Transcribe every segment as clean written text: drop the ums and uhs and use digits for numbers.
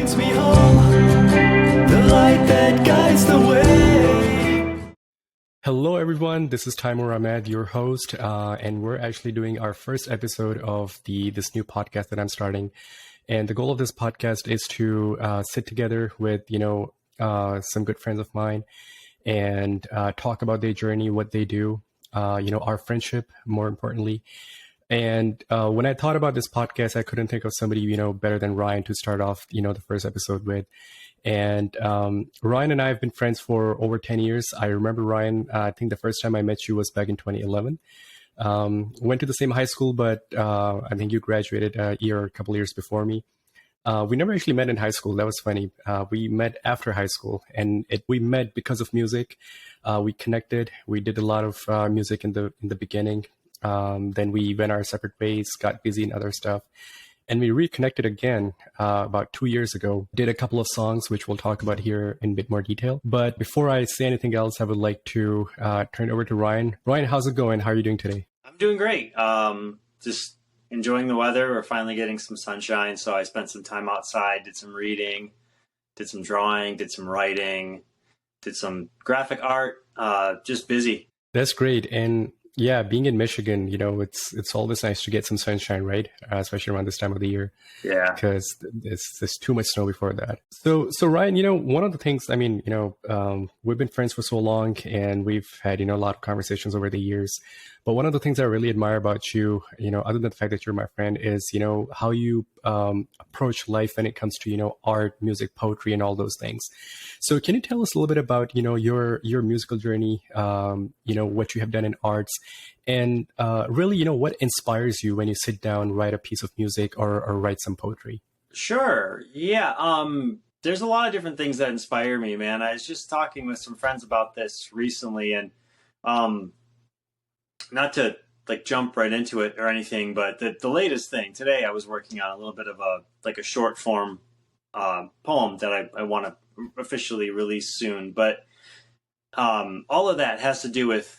leads me home, the light that guides the way. Hello, everyone. This is Taimoor, your host, and we're actually doing our first episode of this new podcast that I'm starting. And the goal of this podcast is to sit together with some good friends of mine and talk about their journey, what they do, our friendship, more importantly. And when I thought about this podcast, I couldn't think of somebody better than Riyin to start off the first episode with. And Riyin and I have been friends for over 10 years. I remember Riyin, I think the first time I met you was back in 2011. Went to the same high school, but I think you graduated a couple years before me. We never actually met in high school. That was funny. We met after high school, and we met because of music. We connected. We did a lot of music in the beginning. Then we went our separate ways, got busy in other stuff. And we reconnected again about 2 years ago. Did a couple of songs, which we'll talk about here in a bit more detail. But before I say anything else, I would like to turn it over to Riyin. Riyin, how's it going? How are you doing today? I'm doing great. Just enjoying the weather. We're finally getting some sunshine. So I spent some time outside, did some reading, did some drawing, did some writing, did some graphic art, just busy. That's great. And yeah, being in Michigan, it's always nice to get some sunshine, right? Especially around this time of the year. Yeah. Because there's too much snow before that. So Riyin, one of the things, we've been friends for so long and we've had, a lot of conversations over the years. But one of the things I really admire about you, other than the fact that you're my friend, is, how you approach life when it comes to, art, music, poetry, and all those things. So can you tell us a little bit about, your musical journey, what you have done in arts, and really, what inspires you when you sit down, write a piece of music or write some poetry? Sure. Yeah. There's a lot of different things that inspire me, man. I was just talking with some friends about this recently, and not to jump right into it or anything, but the latest thing today, I was working on a little bit of a short form poem that I want to officially release soon. But all of that has to do with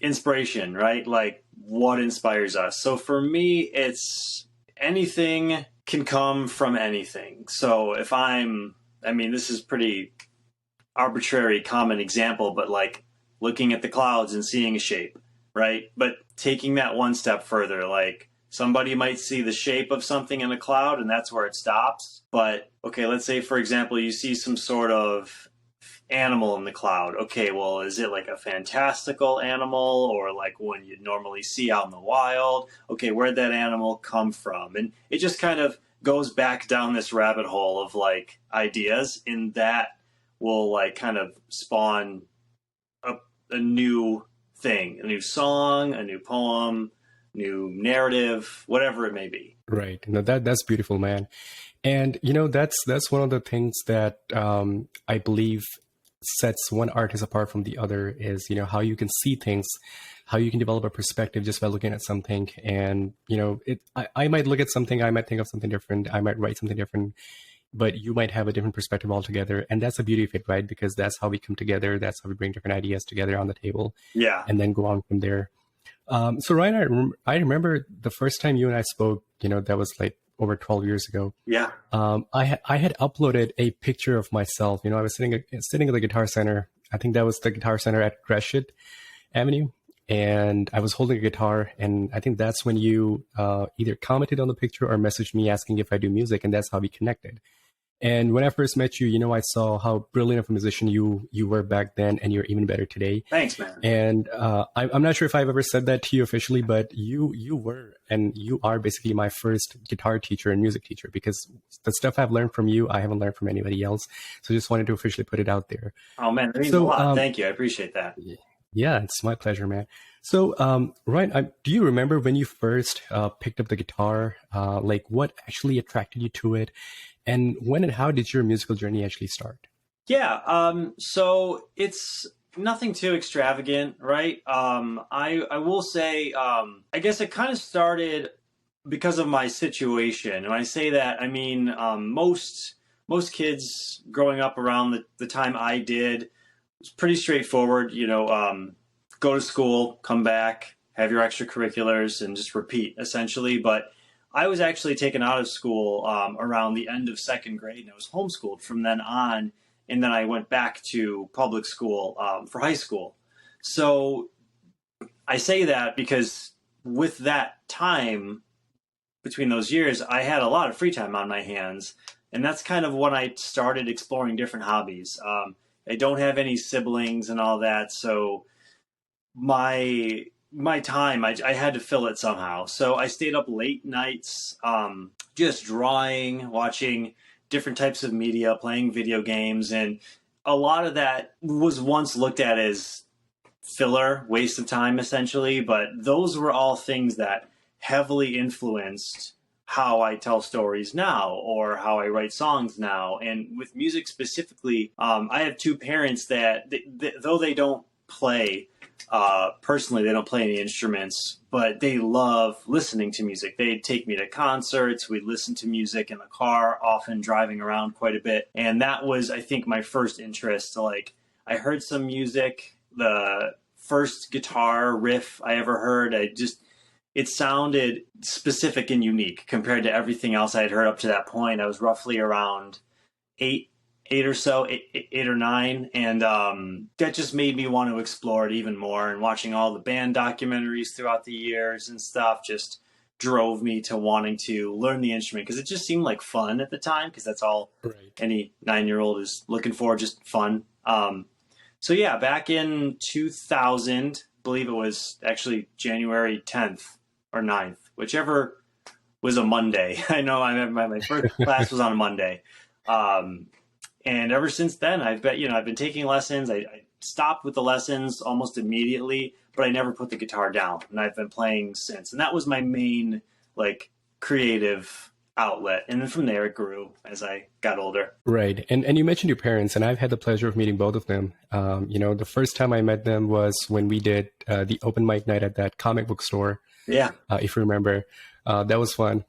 inspiration, right? Like what inspires us. So for me, it's anything can come from anything. So if this is pretty arbitrary, common example, but like looking at the clouds and seeing a shape, right? But taking that one step further, like somebody might see the shape of something in a cloud and that's where it stops. But okay, let's say, for example, you see some sort of animal in the cloud. Okay, well, is it like a fantastical animal or like one you'd normally see out in the wild? Okay, where'd that animal come from? And it just kind of goes back down this rabbit hole of like ideas, and that will like kind of spawn a new thing, a new song, a new poem, new narrative, whatever it may be. Right. No, that's beautiful, man. And that's one of the things that I believe sets one artist apart from the other is how you can see things, how you can develop a perspective just by looking at something. And I might look at something, I might think of something different, I might write something different, but you might have a different perspective altogether. And that's the beauty of it, right? Because that's how we come together. That's how we bring different ideas together on the table. Yeah. And then go on from there. So Riyin, I remember the first time you and I spoke, that was like over 12 years ago. Yeah. I had uploaded a picture of myself. I was sitting at the Guitar Center. I think that was the Guitar Center at Gresham Avenue. And I was holding a guitar. And I think that's when you either commented on the picture or messaged me asking if I do music. And that's how we connected. And when I first met you, I saw how brilliant of a musician you were back then, and you're even better today. Thanks, man. And I'm not sure if I've ever said that to you officially, but you were, and you are basically my first guitar teacher and music teacher, because the stuff I've learned from you, I haven't learned from anybody else. So just wanted to officially put it out there. Oh, man, that means a lot. Thank you. I appreciate that. Yeah, it's my pleasure, man. So, Riyin, do you remember when you first picked up the guitar? Like what actually attracted you to it? And when and how did your musical journey actually start? Yeah, so it's nothing too extravagant, right? I will say, I guess it kind of started because of my situation. When I say that, I mean most kids growing up around the time I did was pretty straightforward. Go to school, come back, have your extracurriculars, and just repeat essentially. But I was actually taken out of school around the end of second grade, and I was homeschooled from then on. And then I went back to public school for high school. So I say that because with that time between those years, I had a lot of free time on my hands. And that's kind of when I started exploring different hobbies. I don't have any siblings and all that. So my time, I had to fill it somehow. So I stayed up late nights, just drawing, watching different types of media, playing video games, and a lot of that was once looked at as filler, waste of time essentially, but those were all things that heavily influenced how I tell stories now or how I write songs now. And with music specifically, I have two parents that though they don't play personally, they don't play any instruments, but they love listening to music. They'd take me to concerts. We'd listen to music in the car, often driving around quite a bit. And that was, I think, my first interest. Like, I heard some music, the first guitar riff I ever heard, it sounded specific and unique compared to everything else I had heard up to that point. I was roughly around eight or nine, and that just made me want to explore it even more. And watching all the band documentaries throughout the years and stuff just drove me to wanting to learn the instrument, because it just seemed like fun at the time, because that's all any 9-year-old is looking for, just fun. So yeah, back in 2000, I believe it was actually January 10th or 9th, whichever was a Monday. I know my first class was on a Monday. And ever since then, I've been taking lessons. I stopped with the lessons almost immediately, but I never put the guitar down, and I've been playing since. And that was my main creative outlet. And then from there, it grew as I got older. Right. And you mentioned your parents, and I've had the pleasure of meeting both of them. The first time I met them was when we did the open mic night at that comic book store. Yeah. If you remember, that was fun.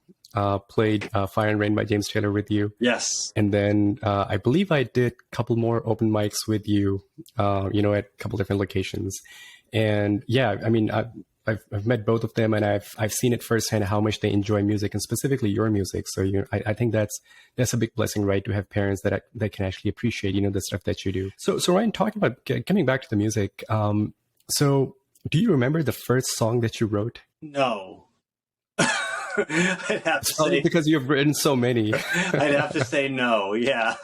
Played Fire and Rain by James Taylor with you. Yes. And then I believe I did a couple more open mics with you, at a couple different locations. And yeah, I mean, I've met both of them, and I've seen it firsthand how much they enjoy music, and specifically your music. So I think that's a big blessing, right? To have parents that can actually appreciate the stuff that you do. So Ryan, talking about coming back to the music. So do you remember the first song that you wrote? No. I'd have to say, because you've written so many. I'd have to say no. Yeah.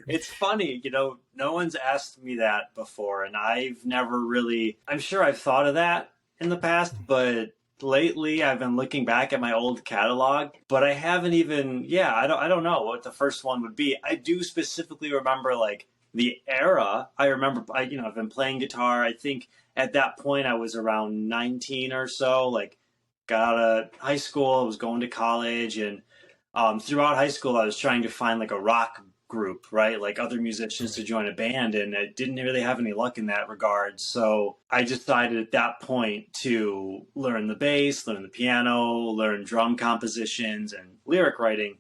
It's funny, no one's asked me that before, and I've never really, I'm sure I've thought of that in the past, but lately I've been looking back at my old catalog, but I haven't even, I don't know what the first one would be. I do specifically remember the era. I remember, I've been playing guitar. I think at that point I was around 19 or so, got out of high school, I was going to college, and throughout high school I was trying to find a rock group, right? Other musicians to join a band, and I didn't really have any luck in that regard. So I decided at that point to learn the bass, learn the piano, learn drum compositions and lyric writing.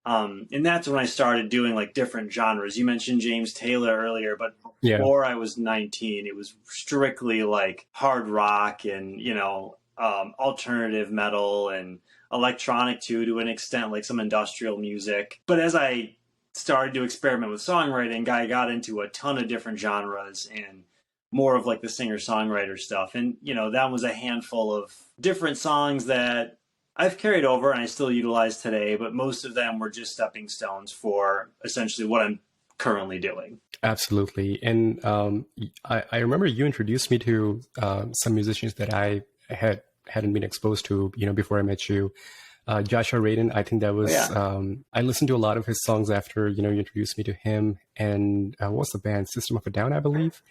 And that's when I started doing different genres. You mentioned James Taylor earlier, but before I was 19, it was strictly hard rock and, alternative metal and electronic too, to an extent, some industrial music. But as I started to experiment with songwriting, I got into a ton of different genres and more of the singer-songwriter stuff. And, that was a handful of different songs that I've carried over and I still utilize today, but most of them were just stepping stones for essentially what I'm currently doing. Absolutely. And I remember you introduced me to some musicians that I hadn't been exposed to, before I met you. Joshua Radin, I think that was, I listened to a lot of his songs after, you introduced me to him. And what was the band? System of a Down, I believe.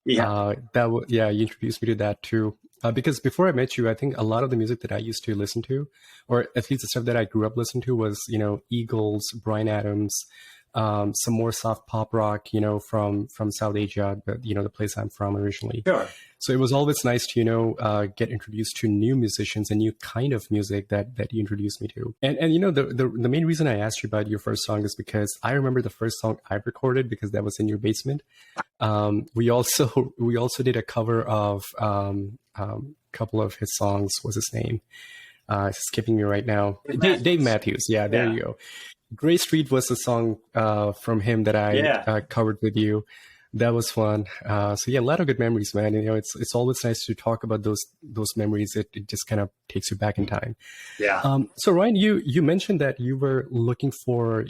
Yeah. You introduced me to that too. Because before I met you, I think a lot of the music that I used to listen to, or at least the stuff that I grew up listening to, was, Eagles, Bryan Adams, some more soft pop rock, from South Asia, the place I'm from originally. Sure. So it was always nice to, get introduced to new musicians and new kind of music that you introduced me to. And the main reason I asked you about your first song is because I remember the first song I recorded, because that was in your basement. We also did a cover of, couple of his songs. What's his name? It's skipping me right now. Dave Dave Matthews. Matthews. Yeah, there Yeah. you go. Gray Street was a song from him that I Yeah. covered with you. That was fun. So yeah, a lot of good memories, man. You know, it's always nice to talk about those memories. It just kind of takes you back in time. Yeah. So Ryan, you mentioned that you were looking for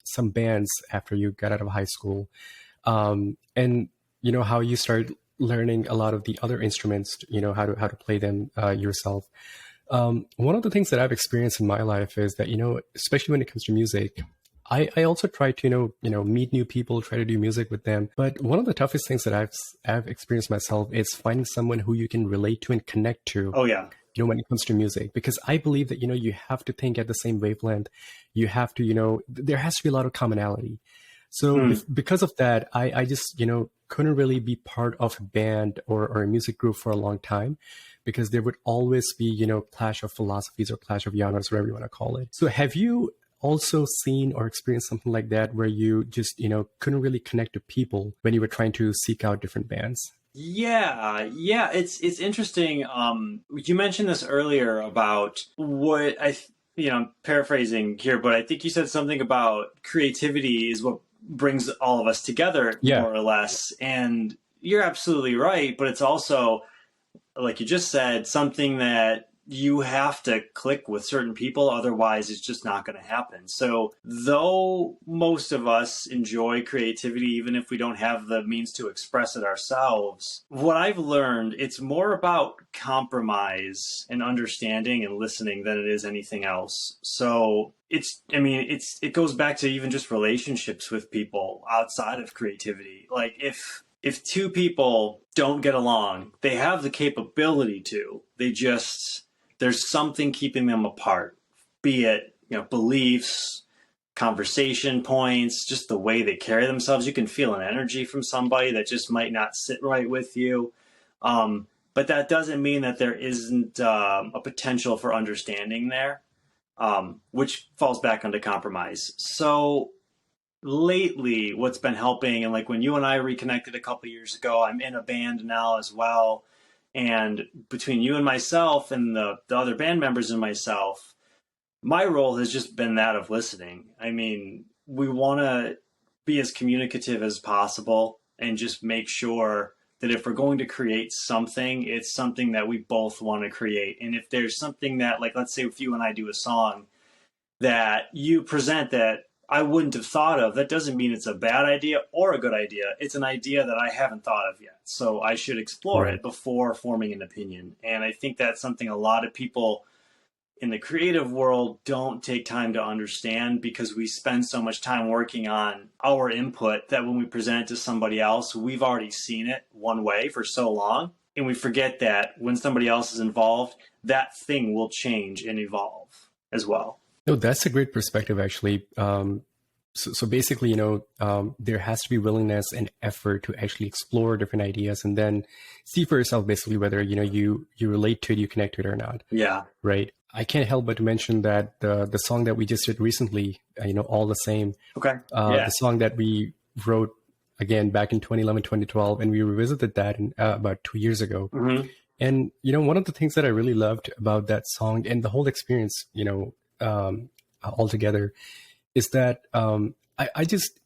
some bands after you got out of high school, and you know how you started learning a lot of the other instruments. You know how to play them yourself. One of the things that I've experienced in my life is that, you know, especially when it comes to music, I also try to, meet new people, try to do music with them. But one of the toughest things that I've experienced myself is finding someone who you can relate to and connect to. Oh yeah. You know, when it comes to music, because I believe that, you know, you have to think at the same wavelength. You have to, there has to be a lot of commonality. So because of that, I just, couldn't really be part of a band or a music group for a long time, because there would always be, clash of philosophies or clash of genres, whatever you want to call it. So have you also seen or experienced something like that where you just, couldn't really connect to people when you were trying to seek out different bands? Yeah, it's interesting. You mentioned this earlier about what I'm paraphrasing here, but I think you said something about creativity is what brings all of us together, Yeah. more or less. And you're absolutely right, but it's also, like you just said, something that you have to click with certain people, otherwise it's just not going to happen. So though most of us enjoy creativity, even if we don't have the means to express it ourselves, what I've learned, it's more about compromise and understanding and listening than it is anything else. So it goes back to even just relationships with people outside of creativity. Like if two people don't get along, they have the capability to, there's something keeping them apart, be it, beliefs, conversation points, just the way they carry themselves. You can feel an energy from somebody that just might not sit right with you. But that doesn't mean that there isn't a potential for understanding there, which falls back onto compromise. So lately, what's been helping, and like when you and I reconnected a couple years ago, I'm in a band now as well. And between you and myself and the other band members and myself, my role has just been that of listening. I mean, we want to be as communicative as possible and just make sure that if we're going to create something, it's something that we both want to create. And if there's something that, like, let's say if you and I do a song that you present that I wouldn't have thought of, that doesn't mean it's a bad idea or a good idea. It's an idea that I haven't thought of yet. So I should explore it before forming an opinion. And I think that's something a lot of people in the creative world don't take time to understand, because we spend so much time working on our input that when we present it to somebody else, we've already seen it one way for so long. And we forget that when somebody else is involved, that thing will change and evolve as well. No, that's a great perspective, actually. So basically, there has to be willingness and effort to actually explore different ideas and then see for yourself, basically, whether, you relate to it, you connect to it or not. Yeah. Right. I can't help but to mention that the song that we just did recently, All the Same. Okay. The song that we wrote, again, back in 2011, 2012, and we revisited that about 2 years ago. Mm-hmm. And, one of the things that I really loved about that song and the whole experience, altogether, is that I just,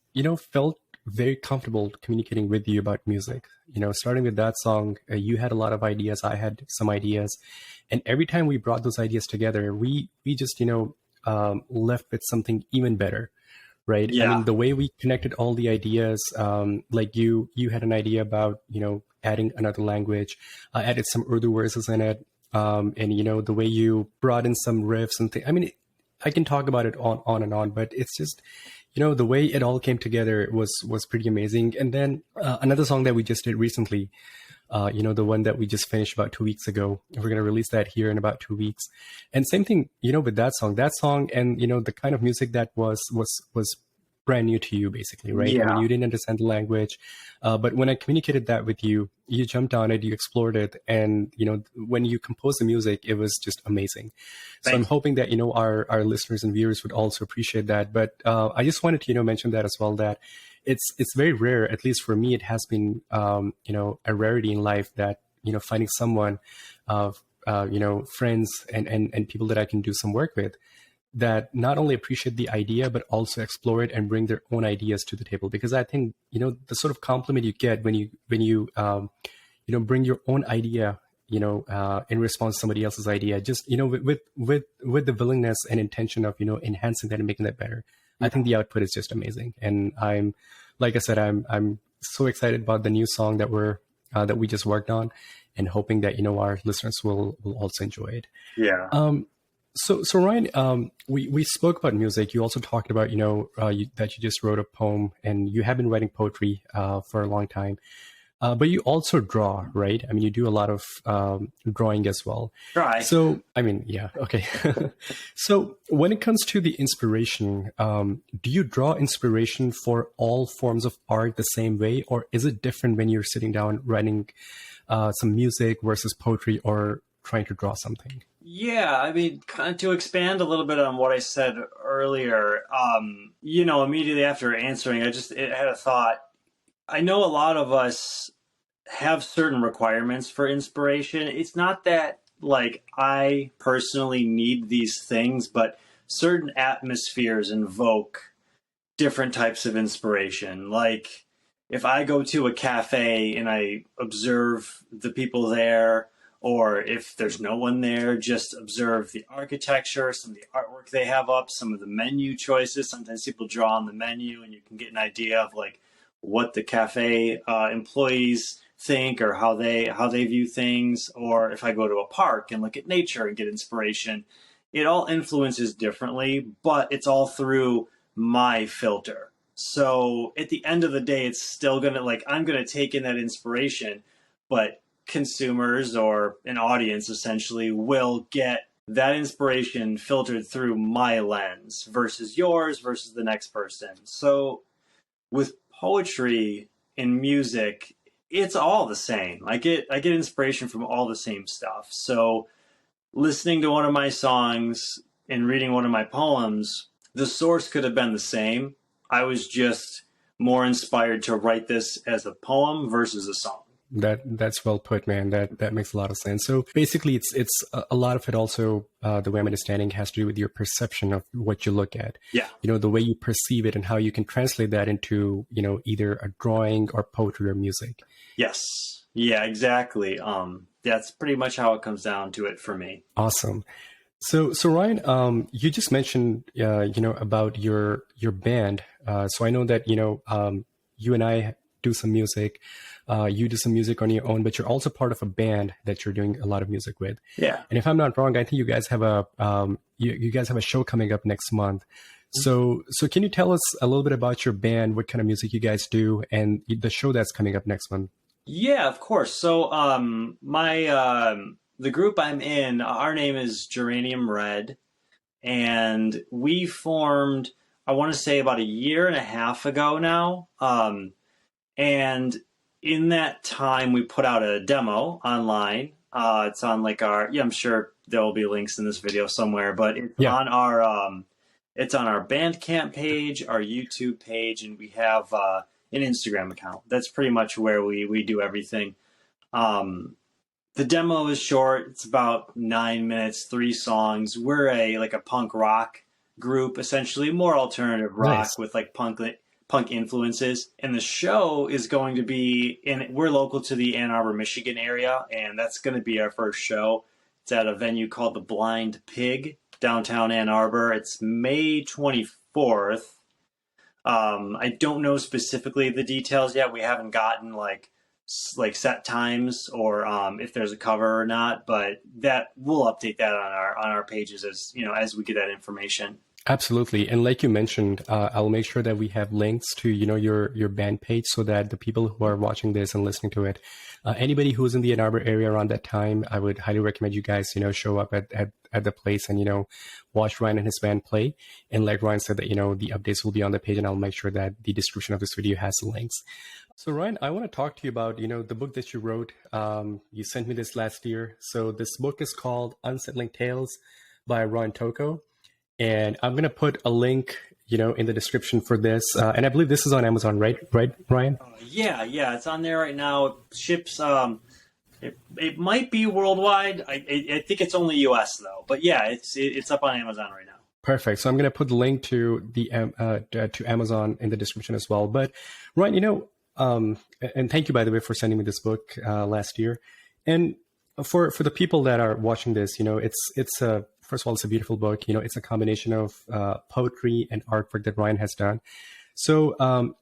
felt very comfortable communicating with you about music. Starting with that song, you had a lot of ideas, I had some ideas. And every time we brought those ideas together, we just, left with something even better. Right. Yeah. I mean, the way we connected all the ideas, like you had an idea about, adding another language. I added some Urdu verses in it. And, the way you brought in some riffs and things. I mean, I can talk about it on and on, but it's just, the way it all came together was pretty amazing. And then another song that we just did recently, the one that we just finished about 2 weeks ago, we're going to release that here in about 2 weeks. And same thing, with that song and, the kind of music that was brand new to you, basically, right? Yeah. I mean, you didn't understand the language, but when I communicated that with you, you jumped on it, you explored it, and when you composed the music, it was just amazing. So I'm hoping that our listeners and viewers would also appreciate that. But I just wanted to mention that as well, that it's very rare, at least for me. It has been a rarity in life that finding someone friends and people that I can do some work with that not only appreciate the idea but also explore it and bring their own ideas to the table. Because I think the sort of compliment you get when you bring your own idea in response to somebody else's idea, just with the willingness and intention of enhancing that and making that better. I think the output is just amazing, and like I said, I'm so excited about the new song that we just worked on, and hoping that our listeners will also enjoy it. Yeah. So Riyin, we spoke about music. You also talked about that you just wrote a poem, and you have been writing poetry for a long time. But you also draw, right? I mean, you do a lot of drawing as well. Try. So, I mean, yeah, okay. So when it comes to the inspiration, do you draw inspiration for all forms of art the same way? Or is it different when you're sitting down writing some music versus poetry or trying to draw something? Yeah, I mean, kind of to expand a little bit on what I said earlier, immediately after answering, I had a thought. I know a lot of us have certain requirements for inspiration. It's not that like I personally need these things, but certain atmospheres invoke different types of inspiration. Like if I go to a cafe and I observe the people there, or if there's no one there, just observe the architecture, some of the artwork they have up, some of the menu choices. Sometimes people draw on the menu and you can get an idea of like what the cafe employees think or how they view things. Or if I go to a park and look at nature and get inspiration, it all influences differently, but it's all through my filter. So at the end of the day, it's still I'm gonna take in that inspiration, but consumers or an audience essentially will get that inspiration filtered through my lens versus yours versus the next person. So with poetry and music, it's all the same. I get inspiration from all the same stuff. So listening to one of my songs and reading one of my poems, the source could have been the same. I was just more inspired to write this as a poem versus a song. That's well put, man. That makes a lot of sense. So basically, it's a lot of it also, the way I'm understanding, has to do with your perception of what you look at. Yeah. The way you perceive it and how you can translate that into, either a drawing or poetry or music. Yes. Yeah, exactly. That's pretty much how it comes down to it for me. Awesome. So Riyin, you just mentioned, about your band. So I know that, you and I do some music. You do some music on your own, but you're also part of a band that you're doing a lot of music with. Yeah. And if I'm not wrong, I think you guys have you guys have a show coming up next month. So can you tell us a little bit about your band, what kind of music you guys do, and the show that's coming up next month? Yeah, of course. So the group I'm in, our name is Geranium Red, and we formed, I want to say, about a year and a half ago now. And in that time, we put out a demo online. It's on I'm sure there will be links in this video somewhere, but it's on our Bandcamp page, our YouTube page, and we have an Instagram account. That's pretty much where we do everything. The demo is short. It's about 9 minutes, 3 songs. We're a punk rock group, essentially more alternative rock with punk influences. And the show is going to be we're local to the Ann Arbor, Michigan area, and that's going to be our first show. It's at a venue called the Blind Pig, downtown Ann Arbor. It's May 24th. I don't know specifically the details yet. We haven't gotten set times or if there's a cover or not, but that we'll update that on our pages as we get that information. Absolutely. And like you mentioned, I'll make sure that we have links to, your band page so that the people who are watching this and listening to it, anybody who's in the Ann Arbor area around that time, I would highly recommend you guys, show up at the place and, watch Riyin and his band play. And like Riyin said that, the updates will be on the page, and I'll make sure that the description of this video has the links. So Riyin, I want to talk to you about, the book that you wrote. You sent me this last year. So this book is called Unsettling Tales by Riyin Tocco. And I'm going to put a link, in the description for this. And I believe this is on Amazon, right, Riyin? Yeah, it's on there right now. It ships It might be worldwide. I think it's only US though. But yeah, it's up on Amazon right now. Perfect. So I'm going to put the link to the to Amazon in the description as well. But Ryan, and thank you by the way for sending me this book last year. And for the people that are watching this, it's a first of all, it's a beautiful book. It's a combination of poetry and artwork that Ryan has done. So,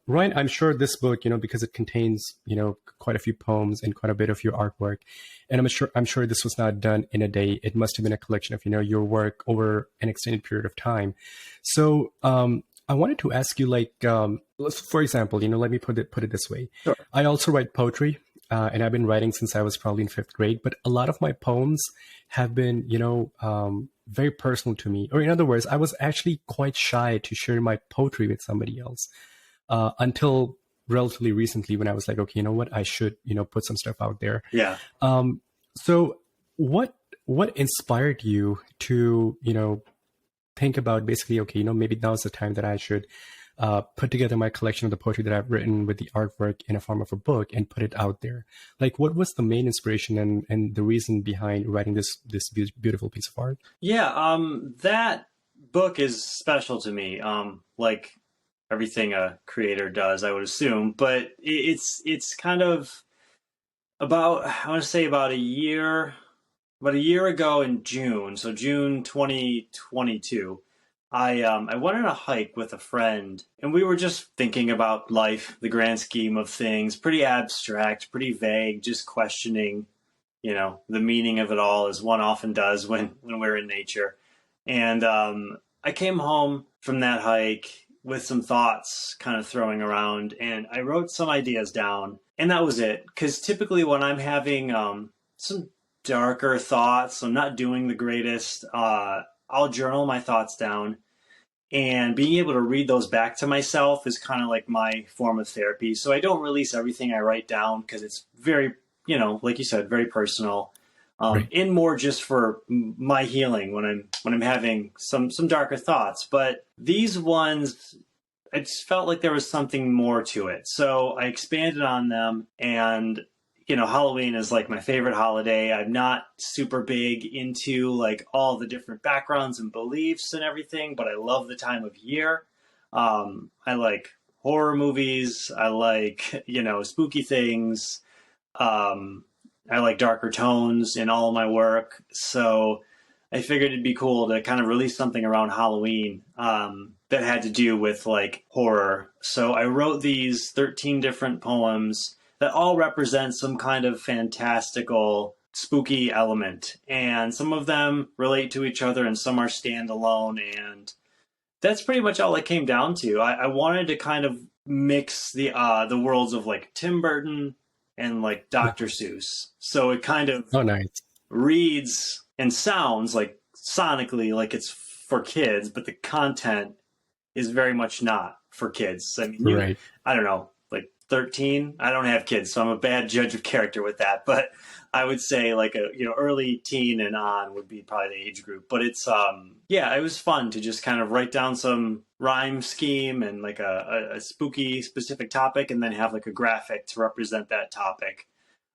Ryan, I'm sure this book, because it contains, quite a few poems and quite a bit of your artwork, and I'm sure this was not done in a day. It must have been a collection of, your work over an extended period of time. So, I wanted to ask you, for example, let me put it this way. Sure. I also write poetry, and I've been writing since I was probably in 5th grade. But a lot of my poems have been, very personal to me. Or in other words, I was actually quite shy to share my poetry with somebody else until relatively recently when I was like, okay, you know what? I should, put some stuff out there. Yeah. So what inspired you to, think about basically, okay, maybe now's the time that I should put together my collection of the poetry that I've written with the artwork in a form of a book and put it out there. Like, what was the main inspiration and the reason behind writing this beautiful piece of art? Yeah, that book is special to me. Like everything a creator does, I would assume. But it's kind of about, I want to say about a year ago in June, so June 2022. I went on a hike with a friend, and we were just thinking about life, the grand scheme of things, pretty abstract, pretty vague, just questioning, the meaning of it all, as one often does when we're in nature. And I came home from that hike with some thoughts kind of throwing around, and I wrote some ideas down, and that was it. Because typically when I'm having some darker thoughts, I'm not doing the greatest, I'll journal my thoughts down, and being able to read those back to myself is kind of like my form of therapy. So I don't release everything I write down because it's very, like you said, very personal, Right. and more just for my healing when I'm having some darker thoughts. But these ones, I just felt like there was something more to it. So I expanded on them, and Halloween is like my favorite holiday. I'm not super big into like all the different backgrounds and beliefs and everything, but I love the time of year. I like horror movies. I like, spooky things. I like darker tones in all of my work. So I figured it'd be cool to kind of release something around Halloween that had to do with like horror. So I wrote these 13 different poems that all represent some kind of fantastical, spooky element. And some of them relate to each other and some are standalone. And that's pretty much all it came down to. I wanted to kind of mix the worlds of like Tim Burton and like Dr. Seuss. So it kind of Nice. reads and sounds like sonically like it's for kids, but the content is very much not for kids. I mean, Right. I don't know, like 13. I don't have kids, so I'm a bad judge of character with that. But I would say like a early teen and on would be probably the age group. But it's it was fun to just kind of write down some rhyme scheme and like a spooky specific topic, and then have like a graphic to represent that topic.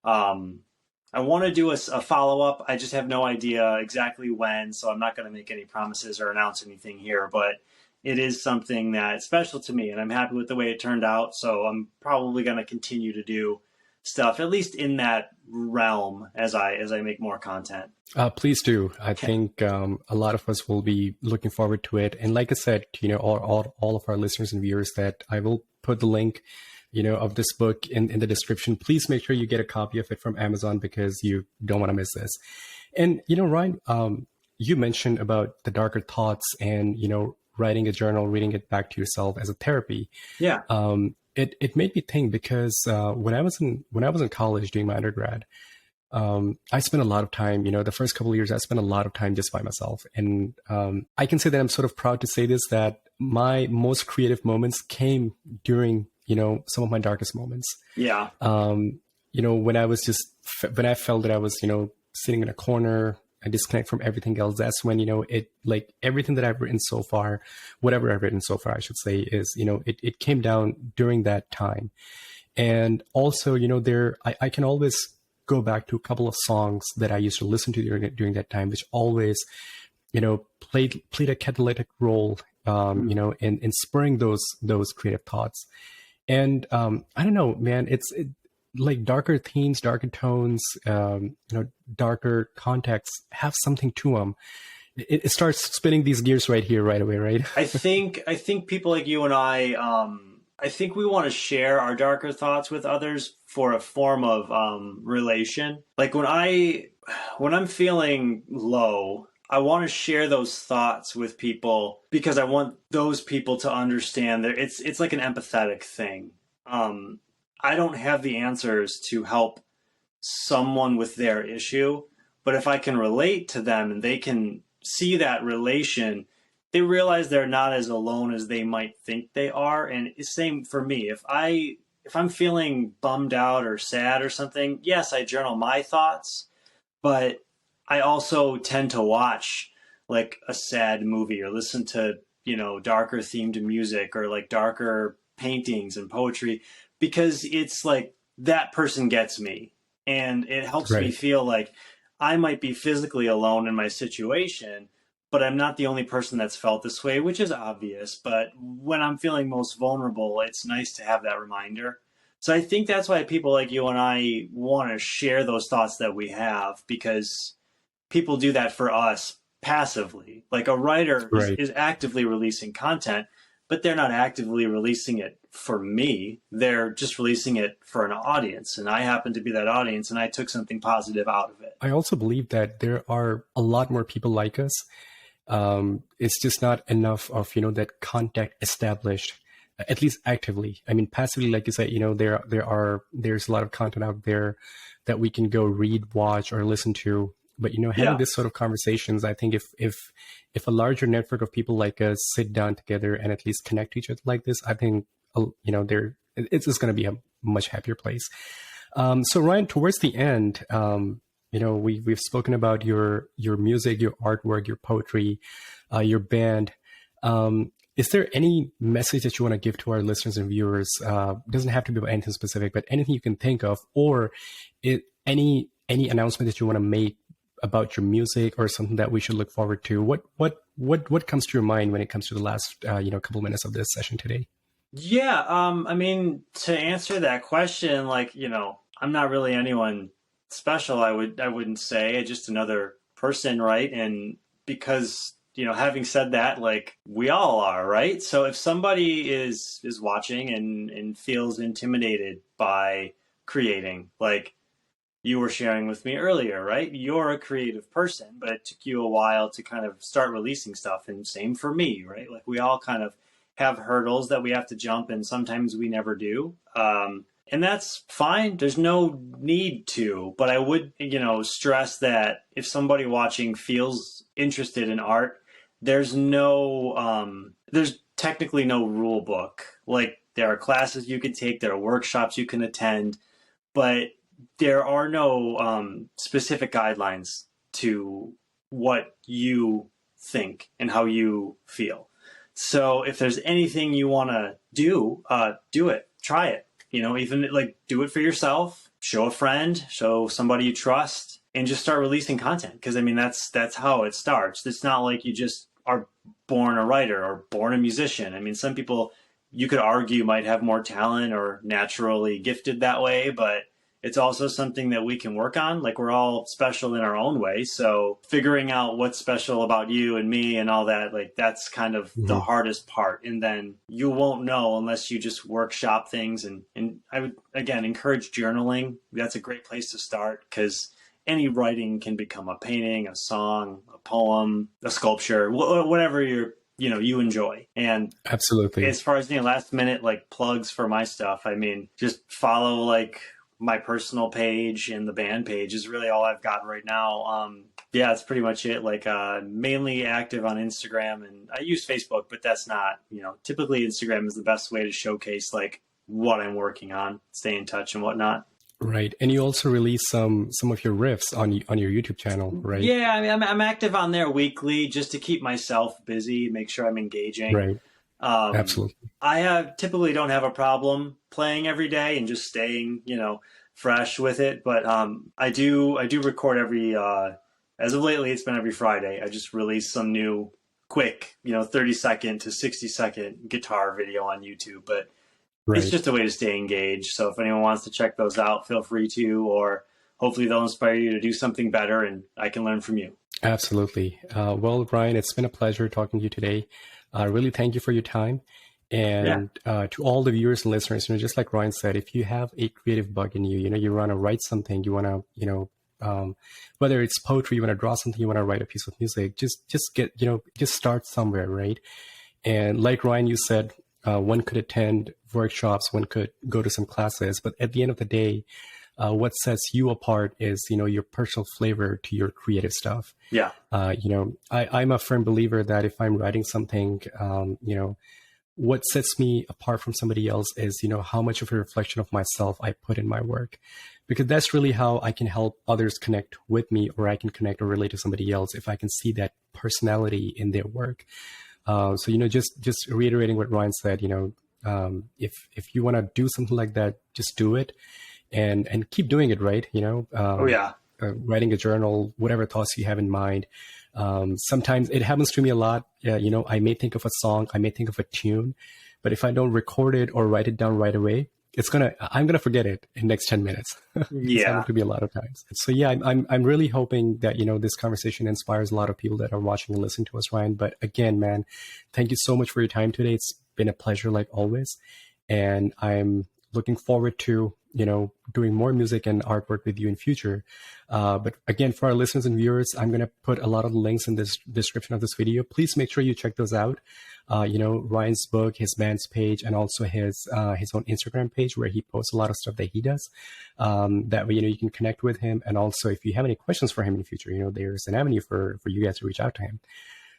I want to do a follow-up. I just have no idea exactly when, so I'm not going to make any promises or announce anything here, but it is something that's special to me, and I'm happy with the way it turned out, so I'm probably going to continue to do stuff, at least in that realm, as I make more content. Please do. I think a lot of us will be looking forward to it. And like I said, all of our listeners and viewers, that I will put the link of this book in the description. Please make sure you get a copy of it from Amazon because you don't want to miss this. And, Ryan, you mentioned about the darker thoughts and, writing a journal, reading it back to yourself as a therapy. Yeah. It made me think because when I was in college doing my undergrad, I spent a lot of time, the first couple of years, I spent a lot of time just by myself. And I can say that I'm sort of proud to say this, that my most creative moments came during some of my darkest moments. Yeah. When I felt that I was, sitting in a corner, I disconnect from everything else. That's when, it like everything that I've written so far, whatever I've written so far, I should say, is, it came down during that time. And also, I can always go back to a couple of songs that I used to listen to during that time, which always, played a catalytic role, in spurring those creative thoughts. And I don't know, man, like darker themes, darker tones, darker contexts have something to them. It starts spinning these gears right here, right away, right? I think people like you and I think we want to share our darker thoughts with others for a form of relation. Like when I'm feeling low, I want to share those thoughts with people because I want those people to understand that it's like an empathetic thing. I don't have the answers to help someone with their issue, but if I can relate to them and they can see that relation, they realize they're not as alone as they might think they are. And it's same for me. If I'm feeling bummed out or sad or something, yes, I journal my thoughts, but I also tend to watch like a sad movie or listen to, darker themed music or like darker paintings and poetry because it's like that person gets me and it helps me feel like I might be physically alone in my situation, but I'm not the only person that's felt this way, which is obvious. But when I'm feeling most vulnerable, it's nice to have that reminder. So I think that's why people like you and I want to share those thoughts that we have, because people do that for us passively. Like a writer is actively releasing content, but they're not actively releasing it for me. They're just releasing it for an audience. And I happen to be that audience, and I took something positive out of it. I also believe that there are a lot more people like us. It's just not enough of, that contact established, at least actively. I mean, passively, like you said, there's a lot of content out there that we can go read, watch, or listen to. But, having this sort of conversations, I think if a larger network of people like us sit down together and at least connect to each other like this, I think, it's just going to be a much happier place. So Riyin, towards the end, we've spoken about your music, your artwork, your poetry, your band. Is there any message that you want to give to our listeners and viewers? Doesn't have to be about anything specific, but anything you can think of, or any announcement that you want to make about your music or something that we should look forward to? What comes to your mind when it comes to the last couple minutes of this session today? Yeah, I mean, to answer that question, like, I'm not really anyone special. I wouldn't say, just another person, right? And because having said that, like, we all are, right? So if somebody is watching and feels intimidated by creating, like you were sharing with me earlier, right? You're a creative person, but it took you a while to kind of start releasing stuff, and same for me, right? Like we all kind of have hurdles that we have to jump, and sometimes we never do. And that's fine. There's no need to, but I would, stress that if somebody watching feels interested in art, there's technically no rule book. Like there are classes you could take, there are workshops you can attend, but there are no specific guidelines to what you think and how you feel. So if there's anything you want to do it, try it. Even like do it for yourself, show a friend, show somebody you trust, and just start releasing content. Because I mean, that's how it starts. It's not like you just are born a writer or born a musician. I mean, some people you could argue might have more talent or naturally gifted that way, but it's also something that we can work on. Like we're all special in our own way. So figuring out what's special about you and me and all that, like that's kind of the hardest part. And then you won't know unless you just workshop things. And I would, again, encourage journaling. That's a great place to start because any writing can become a painting, a song, a poem, a sculpture, whatever you enjoy. And absolutely, as far as last minute, like plugs for my stuff, I mean, just follow like my personal page and the band page is really all I've got right now. Yeah, that's pretty much it. Like mainly active on Instagram, and I use Facebook, but that's not, typically Instagram is the best way to showcase like what I'm working on, stay in touch and whatnot. Right. And you also release some of your riffs on your YouTube channel, right? Yeah, I mean, I'm active on there weekly just to keep myself busy, make sure I'm engaging. Right. Absolutely. I typically don't have a problem playing every day and just staying, fresh with it. But I do record every as of lately, it's been every Friday. I just release some new quick, 30-second to 60-second guitar video on YouTube. But it's just a way to stay engaged. So if anyone wants to check those out, feel free to, or hopefully they'll inspire you to do something better and I can learn from you. Absolutely. Well, Riyin, it's been a pleasure talking to you today. Really thank you for your time. And to all the viewers and listeners, just like Riyin said, if you have a creative bug in you, you want to write something, you want to, whether it's poetry, you want to draw something, you want to write a piece of music, just start somewhere, right? And like Riyin, you said, one could attend workshops, one could go to some classes, but at the end of the day, what sets you apart is, your personal flavor to your creative stuff. Yeah. I'm a firm believer that if I'm writing something, what sets me apart from somebody else is, how much of a reflection of myself I put in my work, because that's really how I can help others connect with me, or I can connect or relate to somebody else if I can see that personality in their work. So, just reiterating what Riyin said, if you want to do something like that, just do it and keep doing it, right? Writing a journal, whatever thoughts you have in mind. Sometimes it happens to me a lot. I may think of a song, I may think of a tune, but if I don't record it or write it down right away, I'm gonna forget it in the next 10 minutes. It's happened to me a lot of times. So yeah, I'm really hoping that this conversation inspires a lot of people that are watching and listening to us, Riyin. But again, man, thank you so much for your time today. It's been a pleasure, like always, and I'm looking forward to doing more music and artwork with you in future. But again, for our listeners and viewers, I'm going to put a lot of links in this description of this video. Please make sure you check those out. Ryan's book, his band's page, and also his own Instagram page where he posts a lot of stuff that he does. That way, you can connect with him. And also, if you have any questions for him in the future, there's an avenue for you guys to reach out to him.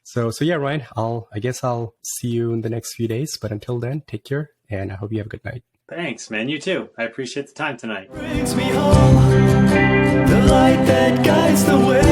So yeah, Riyin, I guess I'll see you in the next few days. But until then, take care, and I hope you have a good night. Thanks, man. You too. I appreciate the time tonight. Brings me home, the light that guides the way.